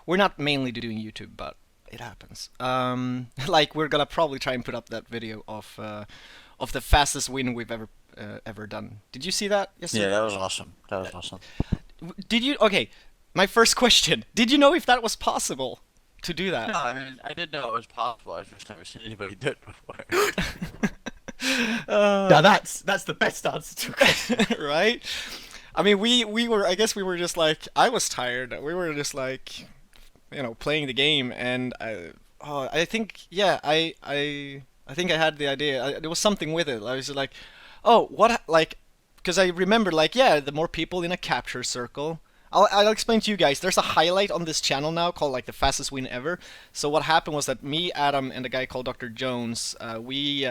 we're not mainly doing YouTube, but it happens. Like we're gonna probably try and put up that video of the fastest win we've ever done. Did you see that Yeah, yesterday? that was awesome. That was awesome. Did you? Okay, my first question. Did you know if that was possible to do that? No, I mean, I did know it was possible. I've just never seen anybody do it before. uh, Now that's the best answer to a question. right? I mean, we were. I guess we were just like I was tired. We were just like playing the game, and I think yeah, I think I had the idea. There was something with it. I was like, oh, what like, because I remember like yeah, the more people in a capture circle. I'll explain to you guys. There's a highlight on this channel now called like the fastest win ever. So what happened was that me, Adam, and a guy called DoctorJones, we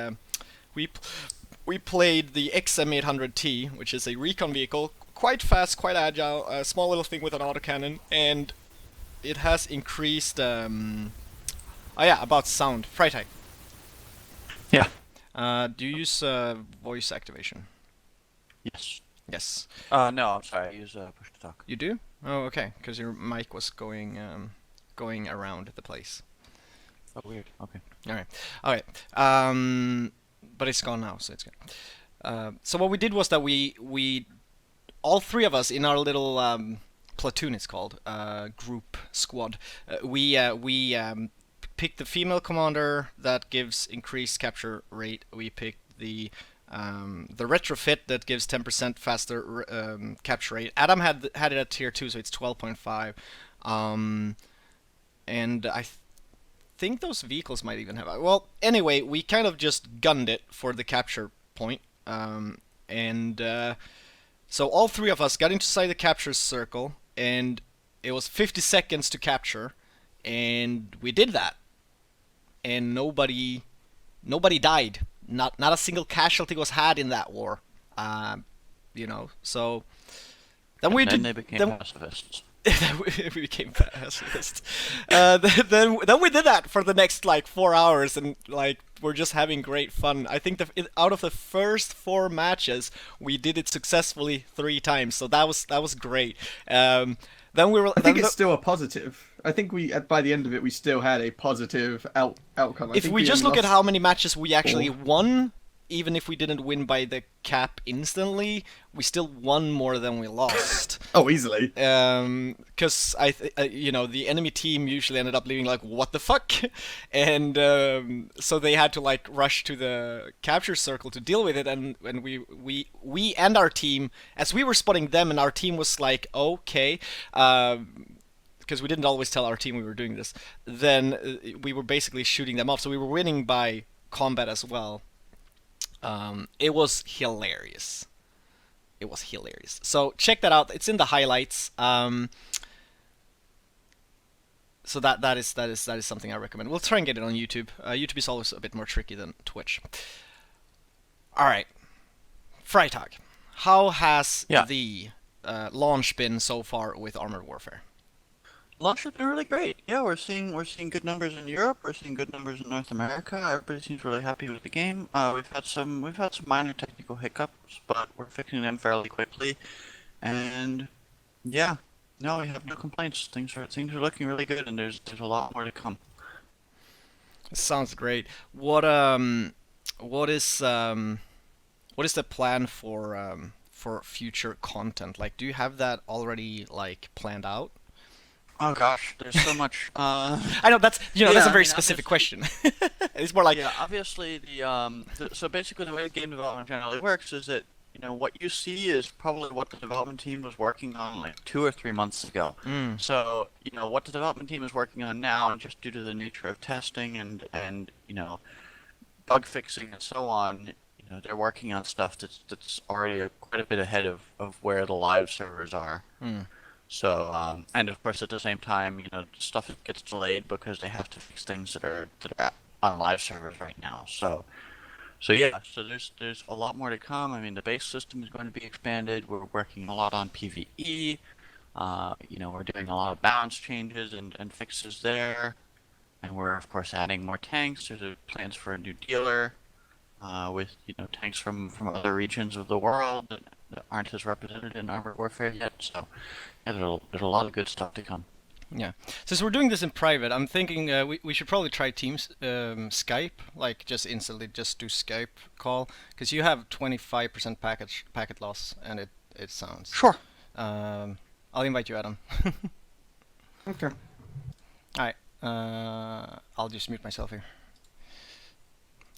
we played the XM800T, which is a recon vehicle, quite fast, quite agile, a small little thing with an autocannon, and it has increased. Oh yeah, about sound. Freitag. Yeah. Do you use voice activation? Yes. Yes. No, I'm sorry. I use push to talk. You do? Oh, okay. Because your mic was going around the place. Oh, weird. Okay. All right. All right. But it's gone now, so it's good. So what we did was that we all three of us in our little platoon, it's called group squad. We picked the female commander that gives increased capture rate. We picked the retrofit that gives 10% faster capture rate. Adam had it at tier 2, so it's 12.5. And I think those vehicles might even have. Well, anyway, we kind of just gunned it for the capture point. And so all three of us got inside the capture circle, and it was 50 seconds to capture, and we did that. And nobody died. Not a single casualty was had in that war. So then we And then did. they became Then pacifists. we became pacifists. Then we did that for the next like 4 hours, and like we're just having great fun. I think out of the first 4 matches, we did it successfully 3 times, so that was great. Then we were. I Then think it's still a positive. I think we by the end of it we still had a positive outcome. I if think we we just only look at lost how many matches we actually 4. won, even if we didn't win by the cap instantly, we still won more than we lost. Oh, easily. Because the enemy team usually ended up leaving like, what the fuck, and so they had to like rush to the capture circle to deal with it, and we and our team, as we were spotting them, and our team was like, okay, because we didn't always tell our team we were doing this, then we were basically shooting them off, so we were winning by combat as well. It was hilarious. It was hilarious. So check that out. It's in the highlights. So that is something I recommend. We'll try and get it on YouTube. YouTube is always a bit more tricky than Twitch. All right, Freitag. How has Yeah. the launch been so far with Armored Warfare? Launch has been really great. Yeah, we're seeing good numbers in Europe. We're seeing good numbers in North America. Everybody seems really happy with the game. We've had some minor technical hiccups, but we're fixing them fairly quickly. And yeah, no, we have no complaints. Things are looking really good, and there's a lot more to come. Sounds great. What is the plan for future content? Like, do you have that already like planned out? Oh gosh, there's so much. I know that's a I very mean, specific obviously, question. It's more like yeah, obviously so basically the way the game development generally works is that what you see is probably what the development team was working on like 2 or 3 months ago. mm, So what the development team is working on now, and just due to the nature of testing and bug fixing and so on, they're working on stuff that's already quite a bit ahead of where the live servers are. mm. So, and of course, at the same time, stuff gets delayed because they have to fix things that are on live servers right now. So yeah, so there's a lot more to come. I mean, the base system is going to be expanded. We're working a lot on PvE. We're doing a lot of balance changes and fixes there, and we're of course adding more tanks. There's plans for a new dealer, with tanks from other regions of the world that aren't as represented in Armored Warfare yet. So yeah, there's a lot of good stuff to come. Yeah. Since we're doing this in private, I'm thinking we should probably try Teams Skype, like just instantly just do Skype call, because you have 25% packet loss, and it sounds. Sure. I'll invite you, Adam. Okay. All right. I'll just mute myself here.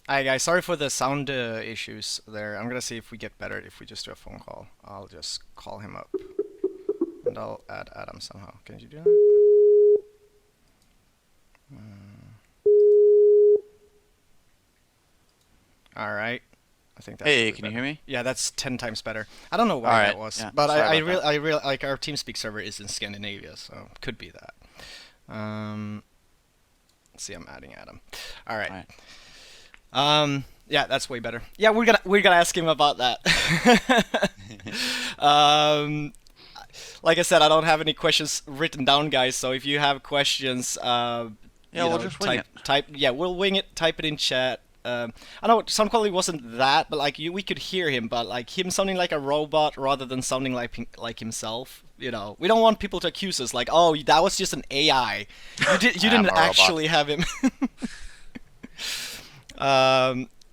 Alright guys, sorry for the sound issues there. I'm gonna see if we get better if we just do a phone call. I'll just call him up. And I'll add Adam somehow. Can you do that? Alright. I think that's Hey, really can you better. hear me? Yeah, that's 10 times better. I don't know why Alright, that was. yeah, But sorry I about really like our TeamSpeak server is in Scandinavia, so could be that. Let's see, I'm adding Adam. Alright. Yeah, that's way better. Yeah, we're gonna ask him about that. Like I said, I don't have any questions written down, guys. So if you have questions, Yeah, we'll just wing it. We'll wing it. Type it in chat. I know sound quality wasn't that, but like we could hear him, but like him sounding like a robot rather than sounding like himself. You know, we don't want people to accuse us like, oh, that was just an AI. You didn't actually have him.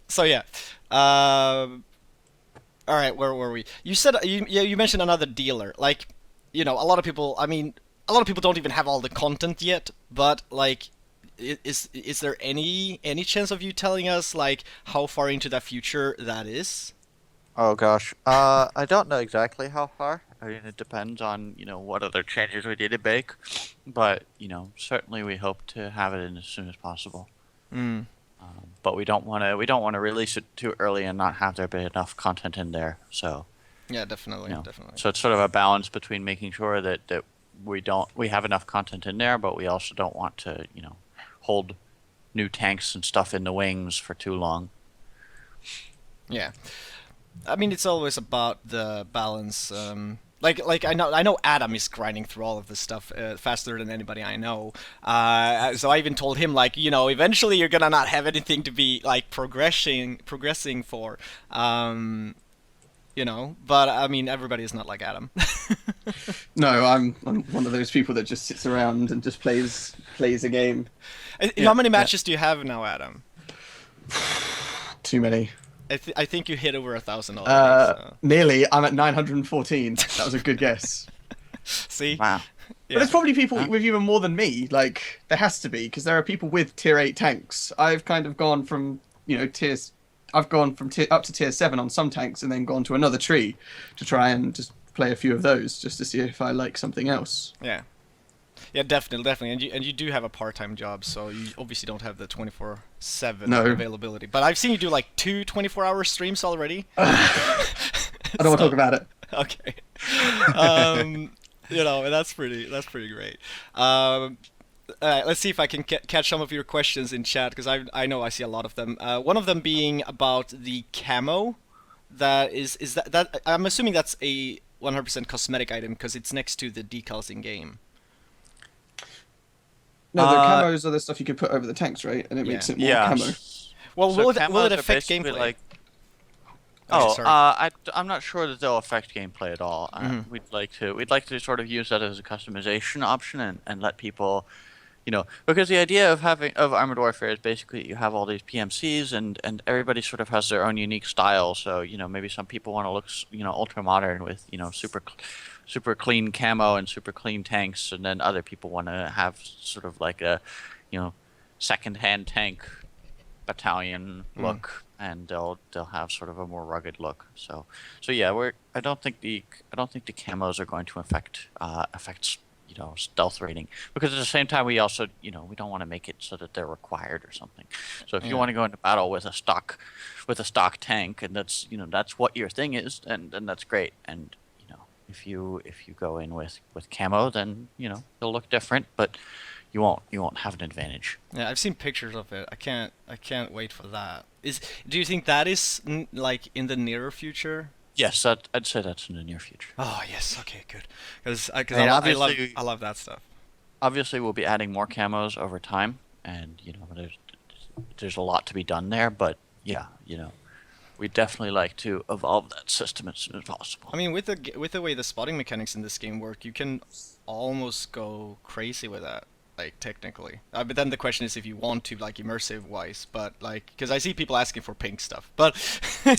So yeah. All right, where were we? You said you mentioned another dealer. Like, you know, a lot of people. I mean, a lot of people don't even have all the content yet. But like, is there any chance of you telling us like how far into the future that is? Oh gosh, I don't know exactly how far. I mean, it depends on what other changes we need to make, but certainly we hope to have it in as soon as possible. Mm. But we don't want to release it too early and not have there be enough content in there. So Yeah, definitely, definitely. so it's sort of a balance between making sure that we have enough content in there, but we also don't want to hold new tanks and stuff in the wings for too long. Yeah. I mean, it's always about the balance. Like I know Adam is grinding through all of this stuff faster than anybody I know. So I even told him like, eventually you're gonna not have anything to be like progressing for. But I mean, everybody is not like Adam. No, I'm one of those people that just sits around and just plays a game. How many matches do you have now, Adam? Too many. I think you hit over 1,000 already. So. Nearly. I'm at 914. That was a good guess. See? Wow. Yeah. But there's probably people with even more than me. Like, there has to be, because there are people with tier 8 tanks. I've kind of gone from, tiers... I've gone from up to tier 7 on some tanks and then gone to another tree to try and just play a few of those just to see if I like something else. Yeah. Yeah, definitely. And you do have a part-time job, so you obviously don't have the 24/7 availability. But I've seen you do like 2 24-hour streams already. I don't want to talk about it. Okay. That's pretty great. Let's see if I can catch some of your questions in chat, because I know I see a lot of them. One of them being about the camo. That is that I'm assuming that's a 100% cosmetic item because it's next to the decals in game. No, the camos are the stuff you can put over the tanks, right? And it makes it more camo. Well, So will it camos are affect basically gameplay? I'm not sure that they'll affect gameplay at all. We'd like to sort of use that as a customization option and let people, because the idea of Armored Warfare is basically you have all these PMCs and everybody sort of has their own unique style. So maybe some people want to look ultra modern with super clean camo and super clean tanks, and then other people want to have sort of like a second-hand tank battalion look, and they'll have sort of a more rugged look. So yeah, I don't think the camos are going to affect stealth rating, because at the same time we also we don't want to make it so that they're required or something. So if you want to go into battle with a stock tank, and that's that's what your thing is, and that's great. And if you go in with camo, then they'll look different, but you won't have an advantage. Yeah, I've seen pictures of it. I can't wait for that. Do you think that is like in the nearer future? Yes, I'd say that's in the near future. Oh yes, okay, good. Because I love that stuff. Obviously, we'll be adding more camos over time, and there's a lot to be done there. But yeah, we'd definitely like to evolve that system as soon as possible. I mean, with the way the spotting mechanics in this game work, you can almost go crazy with that, like technically. But then the question is if you want to, like immersive wise. But like, because I see people asking for pink stuff, but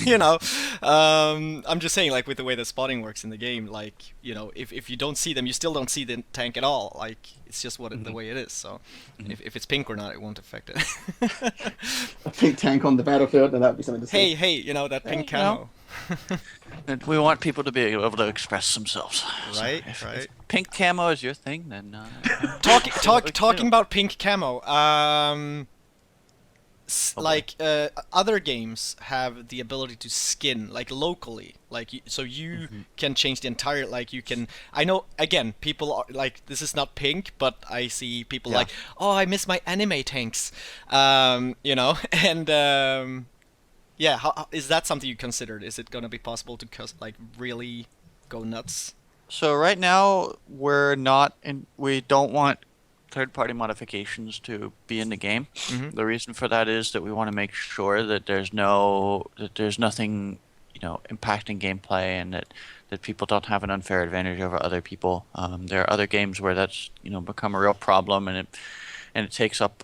you know, I'm just saying like with the way the spotting works in the game, like you know, if you don't see them, you still don't see the tank at all. Like it's just the way it is. So if it's pink or not, it won't affect it. A pink tank on the battlefield, and that would be something to see. Hey, you know that pink you know. camo. And we want people to be able to express themselves. Right, So right. if pink camo is your thing, then Talking about pink camo. Like other games have the ability to skin like locally, like so you can change the entire like you can. I know again people are like this is not pink, but I see people like oh I miss my anime tanks, you know, and yeah, how is that something you considered? Is it gonna be possible to like really go nuts? So right now we don't want third-party modifications to be in the game. The reason for that is that we want to make sure that there's nothing, you know, impacting gameplay and that people don't have an unfair advantage over other people. There are other games where that's, you know, become a real problem and it takes up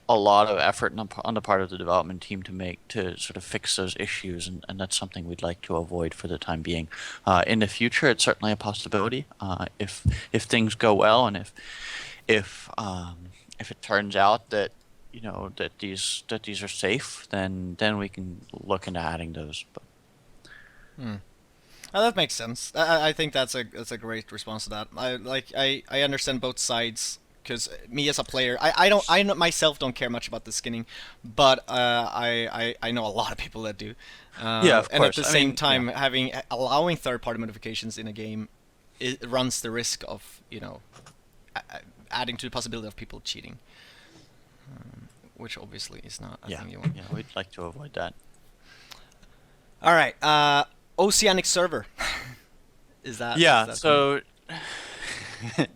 a lot of effort on the part of the development team to sort of fix those issues, and that's something we'd like to avoid for the time being. In the future, it's certainly a possibility if things go well and if it turns out that you know that these are safe, then we can look into adding those. But Oh, that makes sense. I think that's a great response to that. I understand both sides because me as a player, I myself don't care much about the skinning, but I know a lot of people that do. Yeah, of and at course. the I same mean, time, yeah. allowing third-party modifications in a game, it runs the risk of you know adding to the possibility of people cheating, which obviously is not a thing you want. Yeah, we'd like to avoid that. All right, Oceanic server. Is that? Yeah, is that so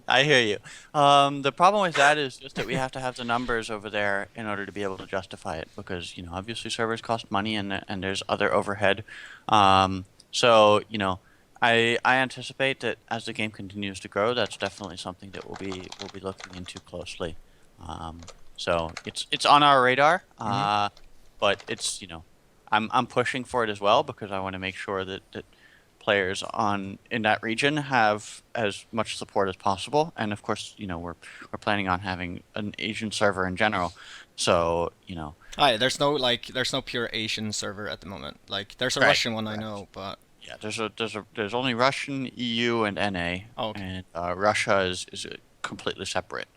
I hear you. The problem with that is just that we have to have the numbers over there in order to be able to justify it, because you know obviously servers cost money and there's other overhead. So you know, I anticipate that as the game continues to grow, that's definitely something that we'll be looking into closely. So it's on our radar, but it's you know I'm pushing for it as well because I want to make sure that players in that region have as much support as possible, and of course you know we're planning on having an Asian server in general, so you know there's no pure Asian server at the moment. Like there's a Right. Russian one I know, but yeah there's only Russian, EU, and NA. oh, okay. And Russia is completely separate.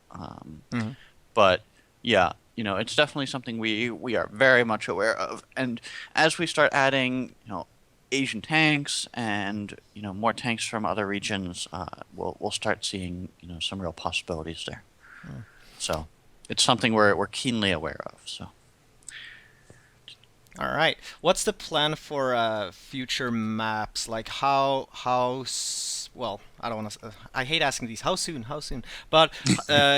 But yeah, you know it's definitely something we are very much aware of, and as we start adding you know Asian tanks and you know more tanks from other regions, we'll start seeing you know some real possibilities there. So it's something we're keenly aware of. So All right. What's the plan for future maps? Like well, I don't want to. I hate asking these. How soon? How soon? But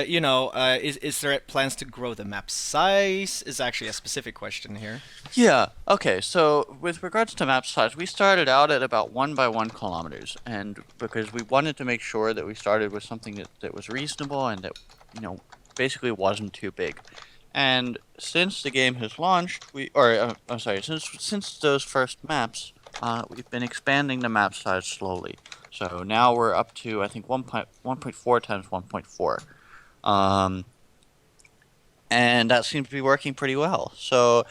you know, is there plans to grow the map size? Is actually a specific question here. yeah, okay. So with regards to map size, we started out at about 1 by 1 kilometers, and because we wanted to make sure that we started with something that was reasonable and that you know basically wasn't too big. And since the game has launched, I'm sorry, since those first maps, we've been expanding the map size slowly. So now we're up to I think 1.4 times 1.4, and that seems to be working pretty well. So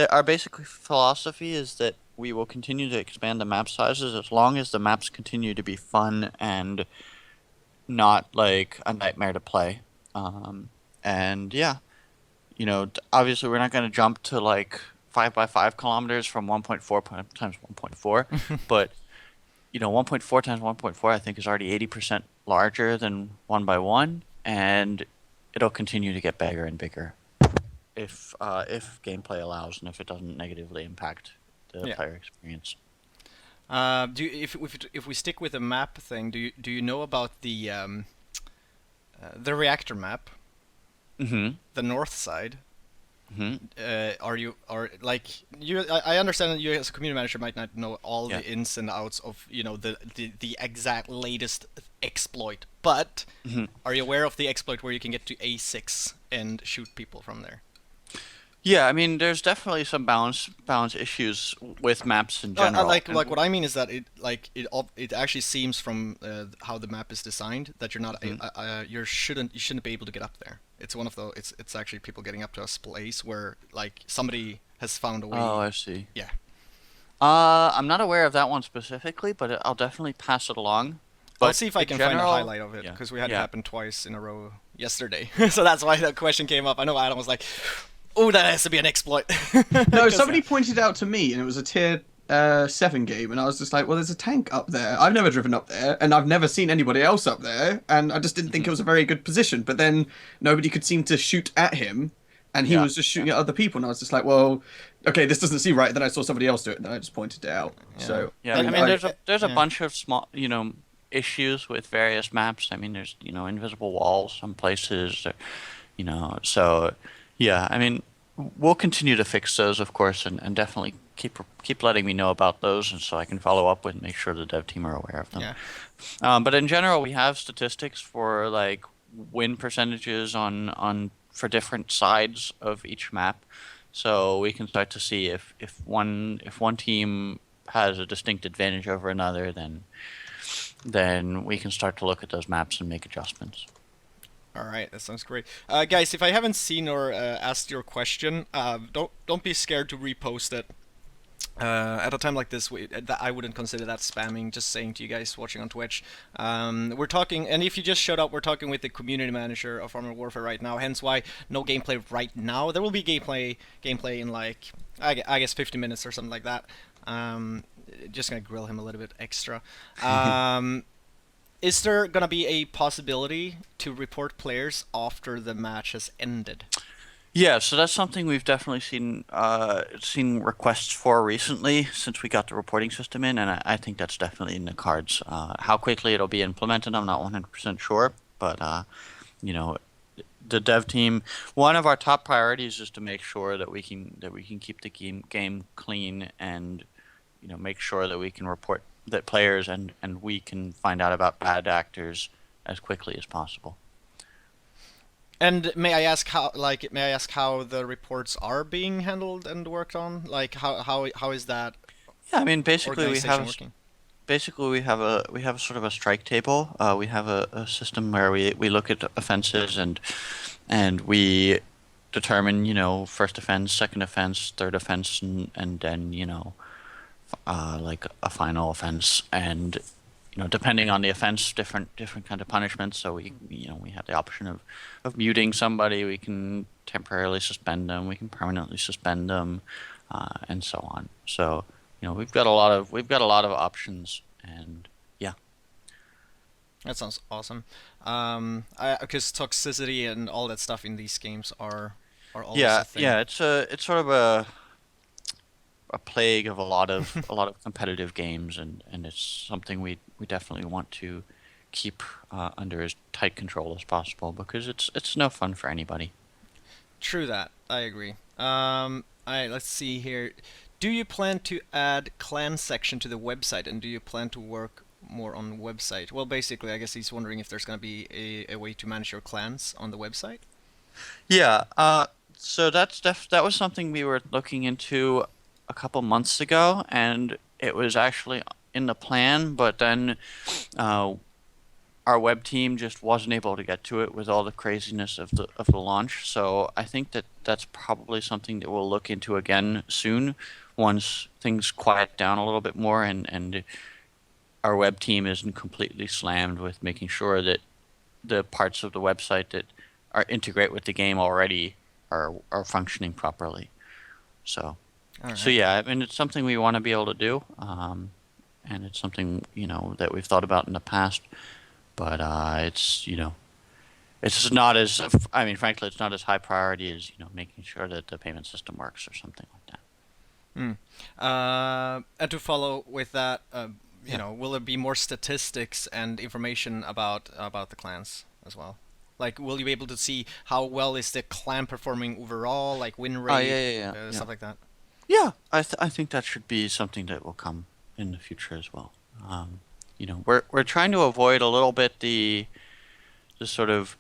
our basic philosophy is that we will continue to expand the map sizes as long as the maps continue to be fun and not like a nightmare to play. And yeah. You know, obviously we're not going to jump to like 5 by 5 kilometers from 1.4 times 1.4, but you know, 1.4 times 1.4 I think is already 80% larger than 1 by 1, and it'll continue to get bigger and bigger if gameplay allows and if it doesn't negatively impact the player experience. If we stick with the map thing, do you know about the reactor map? Mm-hmm. The north side. Hmm. Are like you? I understand that you as a community manager might not know all Yeah. the ins and outs of the exact latest exploit, but Hmm. are you aware of the exploit where you can get to A6 and shoot people from there? Yeah, I mean, there's definitely some balance issues with maps in general. Like what I mean is that it actually seems from how the map is designed that Mhm. you shouldn't be able to get up there. It's one of the it's actually people getting up to a place where like somebody has found a Oh, way. I see. Yeah, I'm not aware of that one specifically, but I'll definitely pass it along. I'll But see if I in can find a general, highlight of it yeah, because we had it yeah. happen twice in a row yesterday, so that's why that question came up. I know Adam was like, "Oh, that has to be an exploit." No, 'Cause, somebody pointed out to me, and it was a tier 7 game, and I was just like, well, there's a tank up there. I've never driven up there, and I've never seen anybody else up there, and I just didn't think Mhm. it was a very good position. But then nobody could seem to shoot at him, and he Yeah, was just yeah, shooting at other people, and I was just like, well, okay, this doesn't seem right. Then I saw somebody else do it, and then I just pointed it out. yeah, So yeah. but I mean, I there's a yeah. bunch of small, issues with various maps. I mean, there's, invisible walls some places, so yeah. I mean, we'll continue to fix those, of course, and definitely keep letting me know about those, and so I can follow up with and make sure the dev team are aware of them. Yeah. But in general, we have statistics for like win percentages on for different sides of each map, so we can start to see if one team has a distinct advantage over another, then we can start to look at those maps and make adjustments. All right, that sounds great, guys. If I haven't seen or asked your question, don't be scared to repost it. At a time like this, I wouldn't consider that spamming. Just saying to you guys watching on Twitch, we're talking, and if you just showed up, we're talking with the community manager of Armored Warfare right now. Hence why no gameplay right now. There will be gameplay in like I guess 50 minutes or something like that. Just gonna grill him a little bit extra. Um, is there gonna be a possibility to report players after the match has ended? Yeah, so that's something we've definitely seen requests for recently since we got the reporting system in, and I think that's definitely in the cards. How quickly it'll be implemented, I'm not 100% sure, but you know, the dev team, one of our top priorities is to make sure that we can keep the game clean, and make sure that we can report that players and we can find out about bad actors as quickly as possible. And may I ask how the reports are being handled and worked on? Like how is that Yeah, I mean, organization working? basically we have sort of a strike table. We have a system where we look at offenses, and we determine, first offense, second offense, third offense, and then, like a final offense. And depending on the offense, different kind of punishments. So we have the option of muting somebody. We can temporarily suspend them. We can permanently suspend them, and so on. So we've got a lot of options, and yeah. That sounds awesome. Because toxicity and all that stuff in these games are always Yeah, a thing. yeah, it's sort of a plague of a lot of competitive games, and it's something we definitely want to keep under as tight control as possible, because it's no fun for anybody. True that. I agree. Let's see here. Do you plan to add clan section to the website, and do you plan to work more on website? Well, basically, I guess he's wondering if there's gonna be a way to manage your clans on the website. Yeah, so that was something we were looking into a couple months ago, and it was actually in the plan, but then uh, our web team just wasn't able to get to it with all the craziness of the launch. So I think that's probably something that we'll look into again soon, once things quiet down a little bit more, and our web team isn't completely slammed with making sure that the parts of the website that are integrate with the game already are functioning properly. So All so right. yeah, I mean, it's something we want to be able to do, and it's something that we've thought about in the past, but it's not as, I mean, frankly, it's not as high priority as making sure that the payment system works or something like that. Hmm. And to follow with that, Yeah. will there be more statistics and information about the clans as well? Like, will you be able to see how well is the clan performing overall, like win Oh, rate, yeah. stuff like that? Yeah, I think that should be something that will come in the future as well. We're trying to avoid a little bit the sort of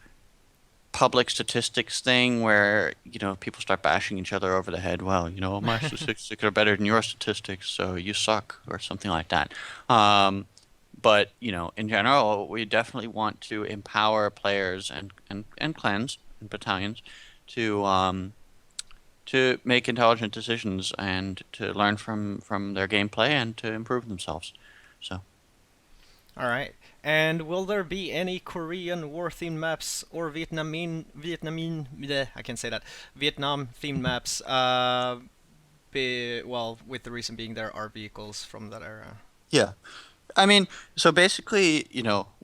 public statistics thing where people start bashing each other over the head. Well, my statistics are better than your statistics, so you suck or something like that. But in general, we definitely want to empower players and clans and battalions to make intelligent decisions and to learn from their gameplay and to improve themselves. So. All right. And will there be any Korean war-themed maps or I can't say that, Vietnam-themed maps? With the reason being there are vehicles from that era. Yeah. I mean, so basically,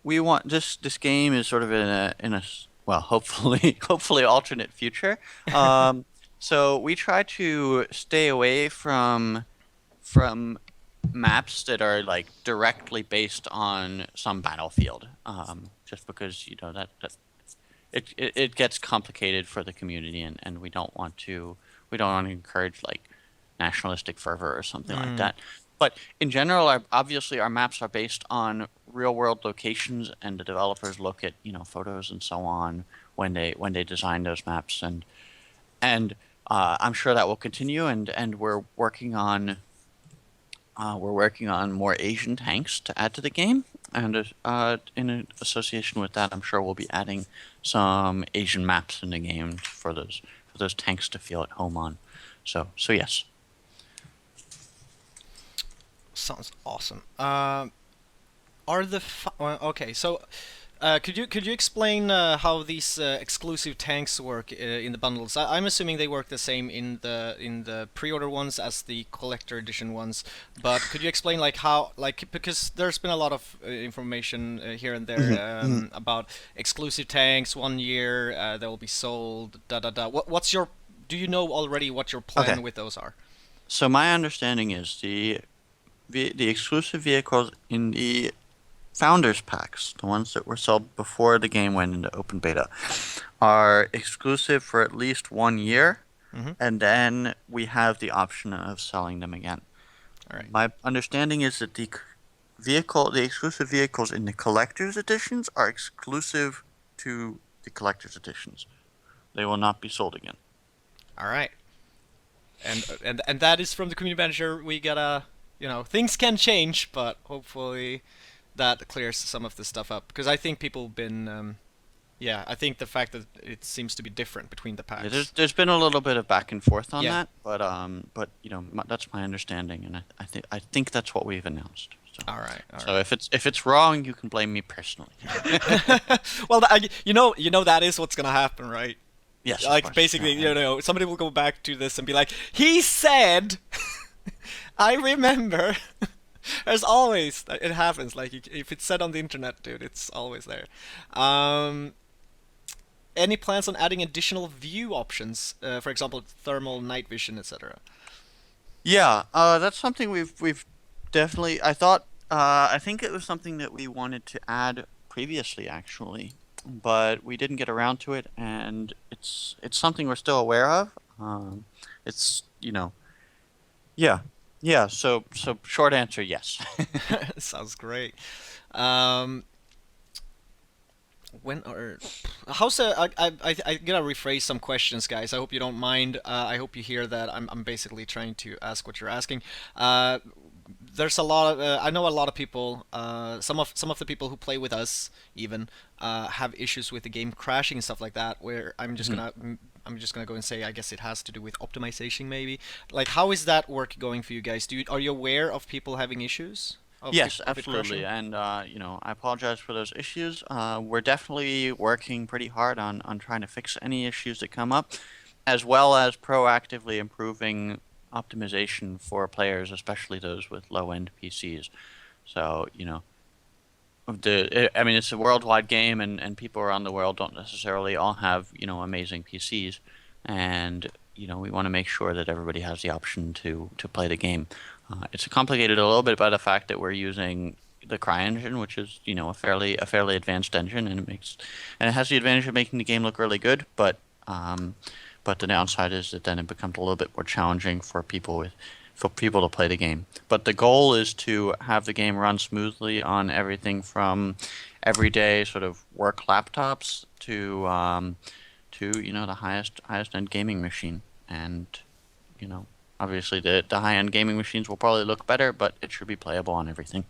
we want this game is sort of in a well, hopefully alternate future. So we try to stay away from maps that are like directly based on some battlefield, just because that it gets complicated for the community, and we don't want to encourage like nationalistic fervor or something like that. But in general, obviously our maps are based on real world locations, and the developers look at photos and so on when they design those maps, and I'm sure that will continue, and we're working on more Asian tanks to add to the game, and in association with that, I'm sure we'll be adding some Asian maps in the game for those tanks to feel at home on. So yes. Sounds awesome. Okay, so could you explain how these exclusive tanks work in the bundles? I'm assuming they work the same in the pre-order ones as the collector edition ones, but could you explain like how, like, because there's been a lot of information here and there about exclusive tanks, 1 year they will be sold, do you know already what your plan with those are? So my understanding is the exclusive vehicles in the Founders Packs, the ones that were sold before the game went into open beta, are exclusive for at least 1 year, and then we have the option of selling them again. All right. My understanding is that the exclusive vehicles in the collector's editions are exclusive to the collector's editions. They will not be sold again. All right. And that is from the community manager. We gotta, things can change, but hopefully that clears some of the stuff up, because I think people have been, I think the fact that it seems to be different between the packs. Yeah, there's been a little bit of back and forth on that, but that's my understanding, and I think that's what we've announced. So. All right. So if it's wrong, you can blame me personally. Well, that is what's gonna happen, right? Yes. Like basically, somebody will go back to this and be like, he said, I remember. There's always, it happens. Like if it's said on the internet, dude, it's always there. Any plans on adding additional view options? For example, thermal, night vision, etc. Yeah, that's something we've definitely. I think it was something that we wanted to add previously, actually, but we didn't get around to it, and it's something we're still aware of. Yeah. So short answer, yes. Sounds great. How's I gotta rephrase some questions, guys. I hope you don't mind. I hope you hear that I'm basically trying to ask what you're asking. There's a lot of I know a lot of people. Some of the people who play with us even have issues with the game crashing and stuff like that. Where I'm just gonna go and say I guess it has to do with optimization, maybe. Like, how is that work going for you guys? Are you aware of people having issues? Yes, absolutely, and I apologize for those issues. We're definitely working pretty hard on trying to fix any issues that come up, as well as proactively improving optimization for players, especially those with low-end PCs. So, it's a worldwide game, and people around the world don't necessarily all have, amazing PCs, and, we want to make sure that everybody has the option to play the game. It's complicated a little bit by the fact that we're using the CryEngine, which is a fairly advanced engine, and it has the advantage of making the game look really good. But the downside is that then it becomes a little bit more challenging for people to play the game. But the goal is to have the game run smoothly on everything from everyday sort of work laptops to the highest end gaming machine. And obviously the high end gaming machines will probably look better, but it should be playable on everything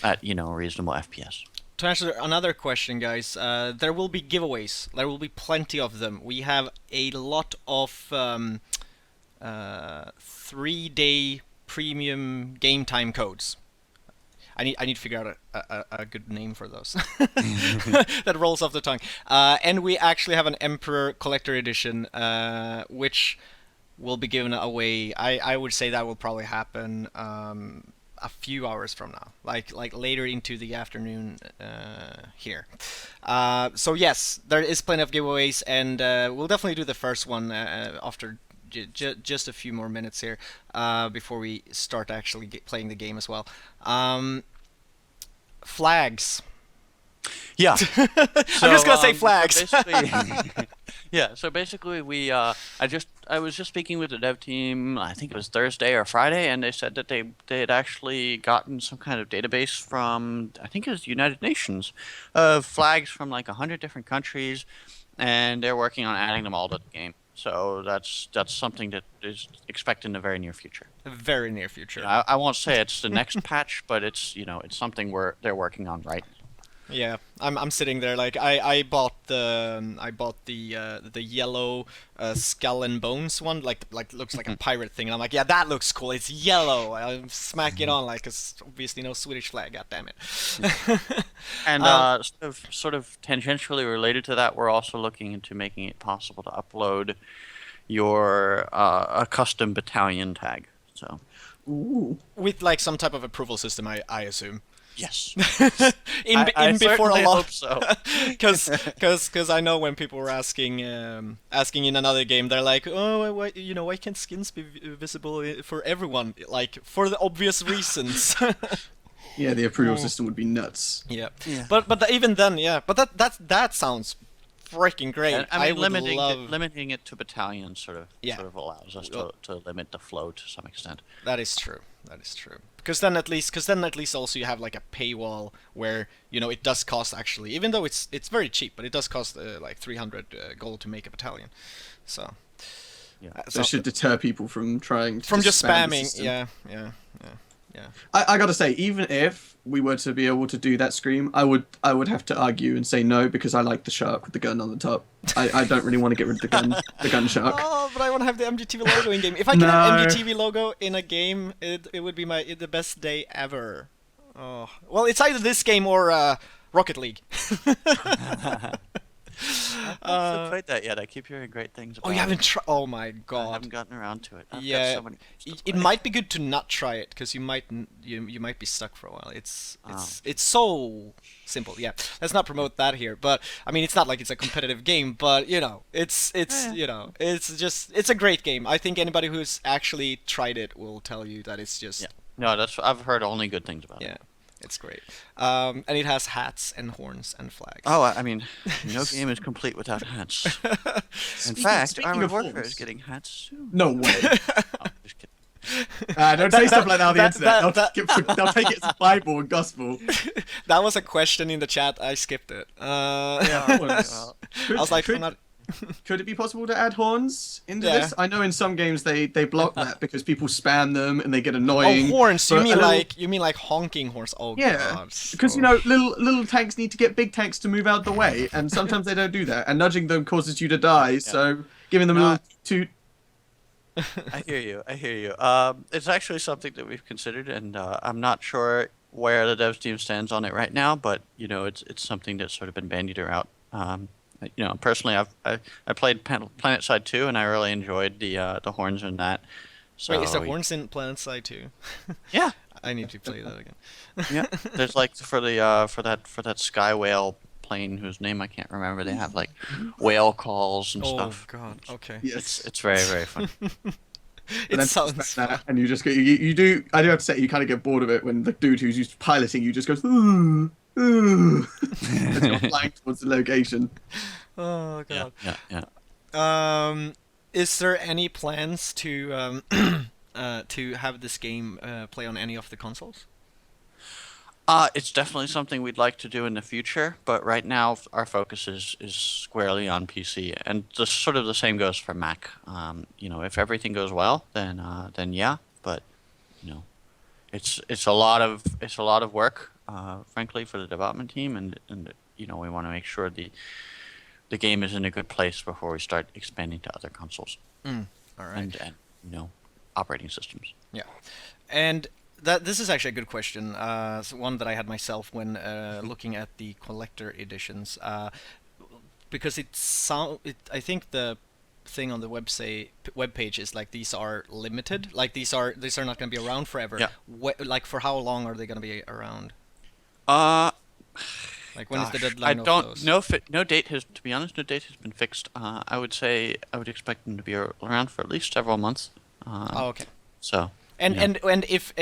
at a reasonable FPS. To answer another question, guys, there will be giveaways. There will be plenty of them. We have a lot of 3-day premium game time codes. I need to figure out a good name for those. That rolls off the tongue. And we actually have an Emperor Collector Edition, which will be given away. I would say that will probably happen a few hours from now, like later into the afternoon here. So yes, there is plenty of giveaways, and we'll definitely do the first one after just a few more minutes here before we start actually playing the game as well. Flags. Yeah. I'm just gonna say flags. So basically I was just speaking with the dev team, I think it was Thursday or Friday, and they said that they had actually gotten some kind of database from, I think it was the United Nations, of flags from like 100 different countries, and they're working on adding them all to the game. So that's something that is expected in the very near future. Very near future. I won't say it's the next patch, but it's it's something they're working on right now. Yeah, I'm sitting there like I bought the yellow skull and bones one, like looks like a pirate thing, and I'm like, yeah, that looks cool. It's yellow. I'm smacking it on like it's obviously no Swedish flag. God damn it. And sort of tangentially related to that, we're also looking into making it possible to upload your a custom battalion tag. So with like some type of approval system, I assume. Yes. in before a lot. Hope so. Because I know when people were asking in another game, they're like, oh, why can't skins be visible for everyone? Like for the obvious reasons. Yeah, the approval system would be nuts. Yeah. But even then, yeah. But that sounds freaking great. And, I mean, would love limiting it to battalions sort of allows us to limit the flow to some extent. That is true. Because then at least also you have like a paywall where it does cost actually, even though it's very cheap, but it does cost like 300 gold to make a battalion. So So it should deter people from trying to from just spam the spamming. system. Yeah. I gotta say, even if we were to be able to do that scream, I would have to argue and say no, because I like the shark with the gun on the top. I don't really want to get rid of the gun shark. Oh, but I want to have the MGTV logo in game. If I could have MGTV logo in a game, it would be the best day ever. Oh, well, it's either this game or Rocket League. I haven't played that yet. I keep hearing great things about it. Oh, you haven't tried? Oh my god. I haven't gotten around to it. I've Yeah, got so many stuff to it play. might be good to not try it, because you might be stuck for a while. It's so simple. Yeah, let's not promote that here. But I mean, it's not like it's a competitive game, but it's it's a great game. I think anybody who's actually tried it will tell you that it's just No, I've heard only good things about it. yeah. It's great. And it has hats and horns and flags. Oh, I mean, no game is complete without hats. In fact, speaking Armored of Warfare horns. is getting hats soon. No way. Oh, just kidding. Don't say stuff like that on the internet. that- They'll take it as Bible and gospel. That was a question in the chat. I skipped it. Yeah, Well, Could, I was like, could, I'm not- could it be possible to add horns into Yeah. this? I know in some games they block that because people spam them and they get annoying. Oh, horns! but You mean like honking horns? Oh Yeah, god. because little tanks need to get big tanks to move out the way, and sometimes they don't do that, and nudging them causes you to die. So giving them a little toot. I hear you. It's actually something that we've considered, and I'm not sure where the dev team stands on it right now, but it's something that's sort of been bandied around. Personally, I played PlanetSide 2, and I really enjoyed the horns in that. So, Wait, is there horns in PlanetSide too? Yeah. I need to play that again. Yeah. There's like for that sky whale plane whose name I can't remember. They have like whale calls and Oh stuff. god. Okay. Yes. It's very very fun. But It then sounds fun. and you just go, you do. I do have to say, you kind of get bored of it when the dude who's used to piloting you just goes, ooh, ooh, as you're flying towards the location. Oh Yeah, god. yeah, yeah. Is there any plans to have this game play on any of the consoles? It's definitely something we'd like to do in the future, but right now our focus is squarely on PC, and just sort of the same goes for Mac. If everything goes well, then yeah, but you know, it's a lot of work, frankly, for the development team, and we want to make sure the game is in a good place before we start expanding to other consoles. All right. And operating systems. Yeah, and this is actually a good question. So one that I had myself when looking at the collector editions, because I think the thing on the web page is like these are limited. Like these are not going to be around forever. Yeah. Like for how long are they going to be around? Uh, Like when is the Gosh, deadline I of don't those? know if no date has, to be honest, no date has been fixed. I would say I would expect them to be around for at least several months. Oh, okay. So. And yeah. and if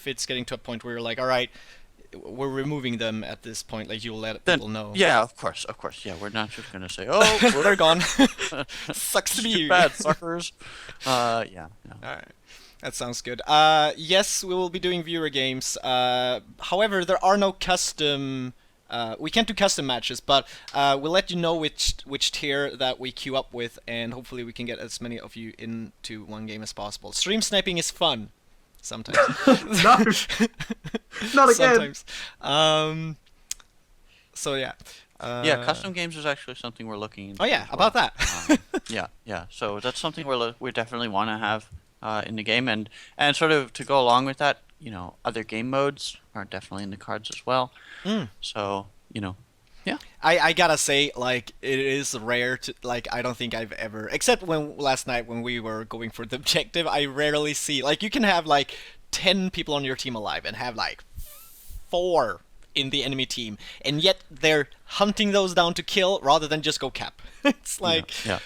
it's getting to a point where you're like, all right, we're removing them at this point, like you'll let Then, people know. yeah, of course. Yeah, we're not just gonna say, oh, They're gone. Sucks to be too you. bad, suckers. Yeah. All right. That sounds good. Yes, we will be doing viewer games. However, there are no custom. We can't do custom matches, but we'll let you know which tier that we queue up with, and hopefully we can get as many of you into one game as possible. Stream sniping is fun, sometimes. No, not again. Sometimes. So yeah. Yeah, custom games is actually something we're looking into. Oh yeah, as about well. that. Yeah. So that's something we definitely want to have in the game, and sort of to go along with that, other game modes are definitely in the cards as well. So yeah. I gotta say, like, it is rare to, like, I don't think I've ever, except when last night when we were going for the objective, I rarely see, like, you can have like 10 people on your team alive and have like 4 in the enemy team, and yet they're hunting those down to kill rather than just go cap. It's like, Yeah.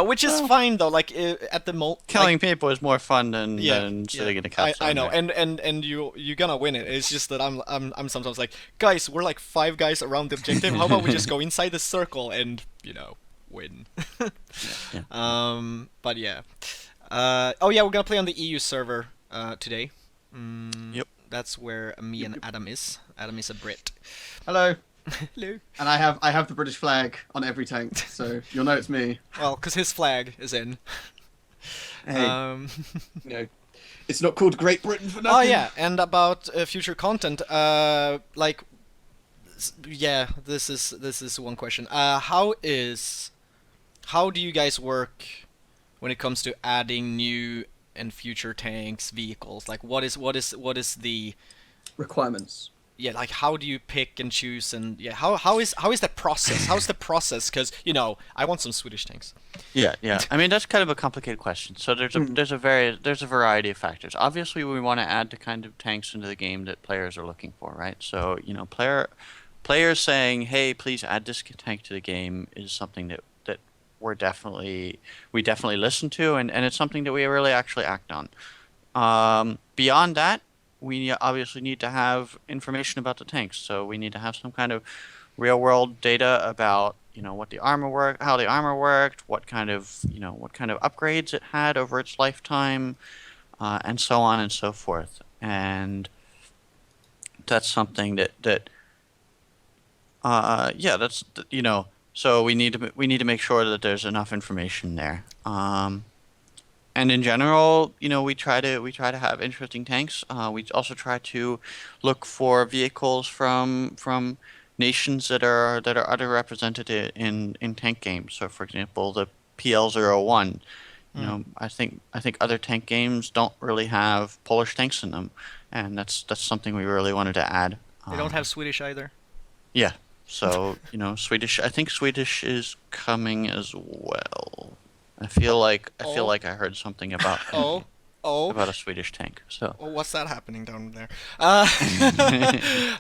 which is fine though. Like at the moment, Killing people is more fun than sitting in a I capsule. know, and you're gonna win it. It's just that I'm sometimes like, guys, we're like 5 guys around the objective. How about we just go inside the circle and win? Yeah. But yeah. Oh yeah, we're gonna play on the EU server today. Yep. That's where me and Adam is. Adam is a Brit. Hello. Hello. And I have the British flag on every tank, so you'll know it's me. Well, because his flag is in. Hey, it's not called Great Britain for nothing. Oh yeah, and about future content, this is one question. How do you guys work when it comes to adding new and future tanks, vehicles? Like, what is the Requirements. yeah, like how do you pick and choose, and how is the process? How's the process? Because I want some Swedish tanks. Yeah. I mean, that's kind of a complicated question. So there's a variety of factors. Obviously, we want to add the kind of tanks into the game that players are looking for, right? So players saying, "Hey, please add this tank to the game," is something that we definitely listen to, and it's something that we really actually act on. Beyond that, we obviously need to have information about the tanks. So we need to have some kind of real-world data about what the armor how the armor worked, what kind of upgrades it had over its lifetime, and so on and so forth. And that's something that So we need to make sure that there's enough information there. And in general, we try to have interesting tanks. We also try to look for vehicles from nations that are underrepresented in tank games. So, for example, the PL-01. I think other tank games don't really have Polish tanks in them, and that's something we really wanted to add. They don't have Swedish either. Yeah. So Swedish. I think Swedish is coming as well. I feel like I heard something about about a Swedish tank. So what's that happening down there? I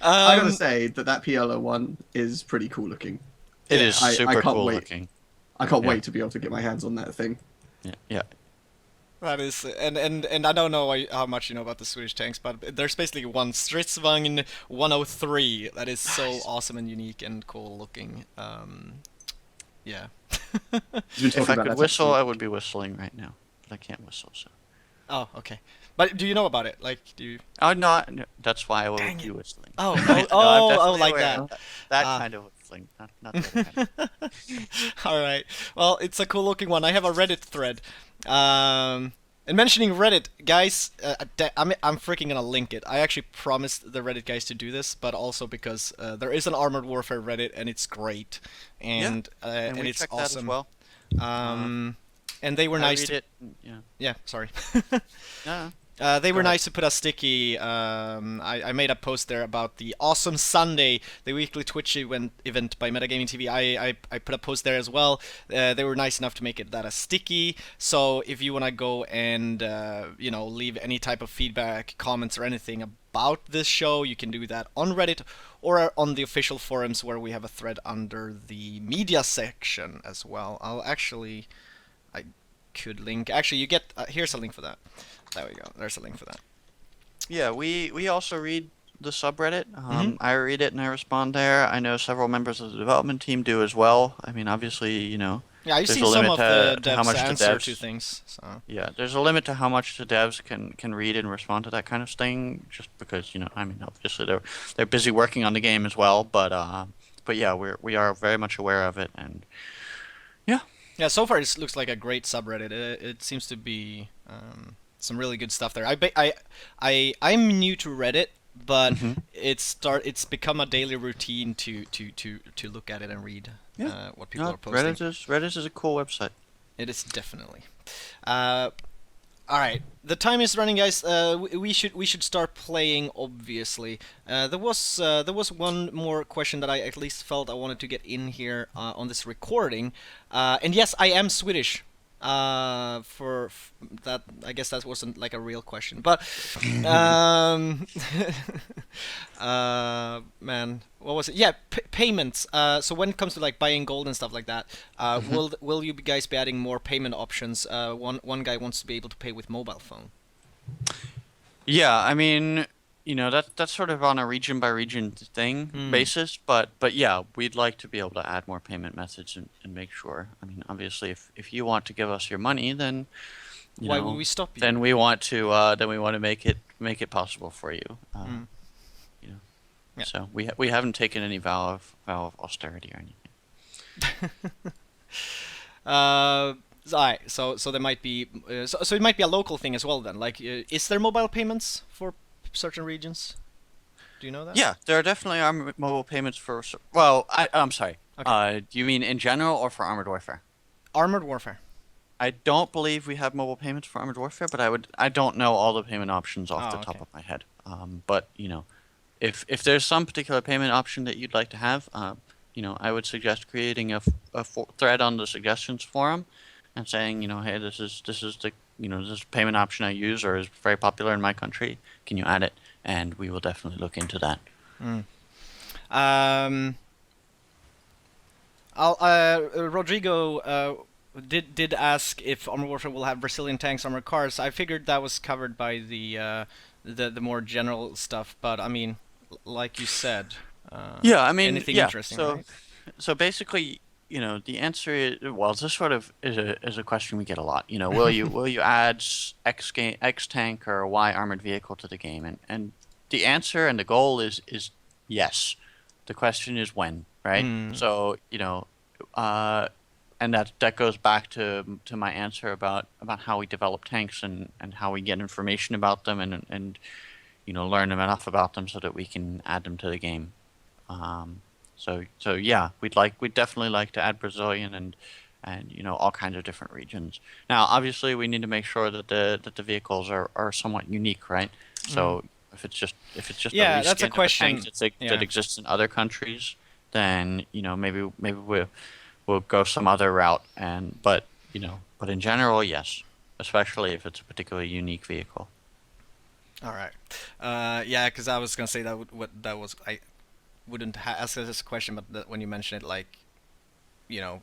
gotta say that PL-01 is pretty cool looking. It is I super can't cool wait. looking. I can't wait to be able to get my hands on that thing. Yeah. That is, and I don't know how much you know about the Swedish tanks, but there's basically one Stridsvagn 103 that is so Nice. awesome and unique and cool looking. Yeah. He's been If talking I about could that whistle, actually. I would be whistling right now, but I can't whistle. So. Oh, okay. But do you know about it? Like, do you? Oh no, that's why I will Dang be it. whistling. Oh, No, oh, I'm oh, oh, definitely like aware that. of that Ah. kind of whistling, not the other kind. All right. Well, it's a cool looking one. I have a Reddit thread. And mentioning Reddit, guys, I'm freaking gonna link it. I actually promised the Reddit guys to do this, but also because there is an Armored Warfare Reddit and it's great, Yeah, and and we it's checked that as awesome. well. And they were I nice read to. it. Yeah. Yeah, sorry. No, They go were ahead. nice to put a sticky. I made a post there about the Awesome Sunday, the weekly Twitch event by MetagamingTV. I put a post there as well. They were nice enough to make it that a sticky. So if you want to go and leave any type of feedback, comments, or anything about this show, you can do that on Reddit or on the official forums where we have a thread under the media section as well. I could link. Actually, you get here's a link for that. There we go. There's a link for that. Yeah, we also read the subreddit. Mhm. I read it and I respond there. I know several members of the development team do as well. I mean, obviously, Yeah, I've there's seen a some limit of the to how devs much the answer to devs. things. So Yeah, there's a limit to how much the devs can read and respond to that kind of thing. Just because I mean, obviously they're busy working on the game as well. But yeah, we are very much aware of it, and yeah. yeah, so far it looks like a great subreddit. It seems to be some really good stuff there. I'm new to Reddit, but hmm it's become a daily routine to look at it and read Yeah. what people No, are posting. Reddit is a cool website. It is definitely. Uh, All right, the time is running, guys. We should start playing. Obviously, there was one more question that I at least felt I wanted to get in here on this recording, and yes, I am Swedish. That, I guess that wasn't like a real question, but man, what was it? Yeah, payments. So when it comes to like buying gold and stuff like that, will you guys be adding more payment options? One guy wants to be able to pay with mobile phone. Yeah, I mean, that's sort of on a region by region thing Hmm. basis, but yeah, we'd like to be able to add more payment methods and make sure. I mean, obviously, if you want to give us your money, then Why would we stop you? then we want to make it possible for you. Mm. You know, Yeah. so we haven't taken any vow of austerity or anything. Alright, so there might be so it might be a local thing as well then. Like, is there mobile payments for certain regions? Do you know that? Yeah, there are definitely mobile payments for. Well, I'm sorry. Okay. Do you mean in general or for Armored Warfare? Armored Warfare. I don't believe we have mobile payments for Armored Warfare, but I don't know all the payment options off Oh, the top okay. of my head. But if there's some particular payment option that you'd like to have, I would suggest creating a thread on the suggestions forum, and saying, hey, this is the this is payment option I use or is very popular in my country. Can you add it? And we will definitely look into that. Mm. Rodrigo did ask if Armored Warfare will have Brazilian tanks, armored cars. I figured that was covered by the more general stuff, but I mean, like you said, Yeah, I mean, anything yeah. interesting, So, right? so basically, the answer is, well, this sort of is a question we get a lot. Will you add X tank or Y armored vehicle to the game? And the answer and the goal is yes. The question is when, right? Mm. So, and that goes back to my answer about how we develop tanks and how we get information about them and learn enough about them so that we can add them to the game. So yeah, we'd definitely like to add Brazilian and all kinds of different regions. Now, obviously, we need to make sure that the vehicles are somewhat unique, right? So if it's just Yeah, a that's a reskin of question. tank that Yeah. exists in other countries, then maybe we'll go some other route. But in general, yes, especially if it's a particularly unique vehicle. All right. Yeah, because I was gonna say that I wouldn't ask this question, but when you mention it, like,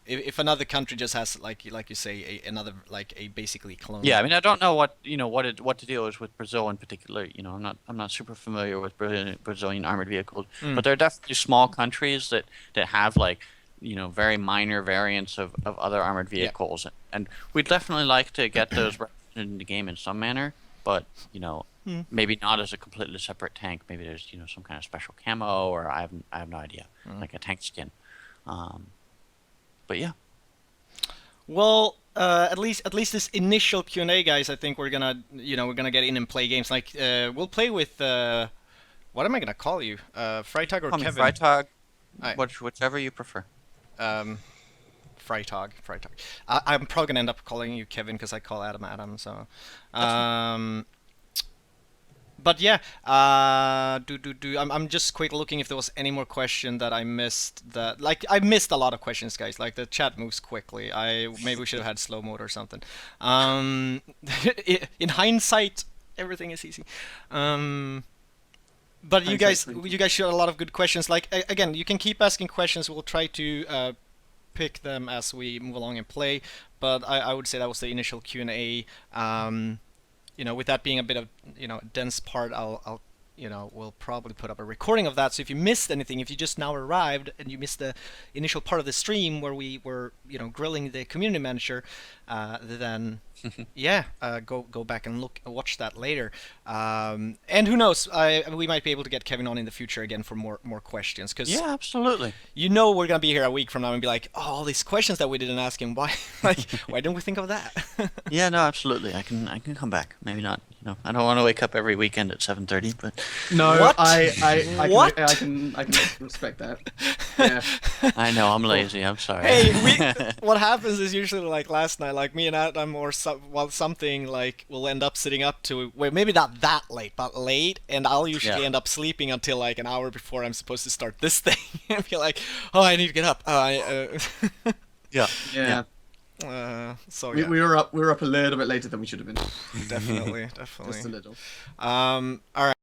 if another country just has like you say another like a basically clone. Yeah, I mean, I don't know what what the deal is with Brazil in particular. I'm not super familiar with Brazilian armored vehicles, but there are definitely small countries that have like very minor variants of other armored vehicles, and we'd definitely like to get those represented in the game in some manner, but maybe not as a completely separate tank. Maybe there's some kind of special camo, or I have no idea, like a tank skin. But yeah. Well, at least this initial Q&A, guys. I think we're gonna get in and play games. Like we'll play with what am I gonna call you? Freitag or Call me Kevin? Freitag, Aye. whichever you prefer. Freitag. I'm probably gonna end up calling you Kevin because I call Adam. So, but yeah, I'm just quick looking if there was any more question that I missed. I missed a lot of questions, guys. Like the chat moves quickly. Maybe we should have had slow mode or something. In hindsight, everything is easy. But you guys shot a lot of good questions. Like again, you can keep asking questions. We'll try to pick them as we move along and play. But I would say that was the initial Q&A. With that being a bit of dense part, I'll we'll probably put up a recording of that. So if you missed anything, if you just now arrived and you missed the initial part of the stream where we were grilling the community manager, then go back and watch that later. And who knows, we might be able to get Kevin on in the future again for more questions. Cause yeah, absolutely. We're gonna be here a week from now and be like, oh, all these questions that we didn't ask him. Why didn't we think of that? Yeah, no, absolutely. I can come back. Maybe not. I don't want to wake up every weekend at 7:30, but no, what? I can respect that. Yeah. I know I'm lazy. I'm sorry. Hey, what happens is usually like last night, like me and Adam or something like we'll end up sitting up to maybe not that late, but late, and I'll usually end up sleeping until like an hour before I'm supposed to start this thing and be like, oh, I need to get up. Yeah. So we were up a little bit later than we should have been. Definitely. Just a little. All right.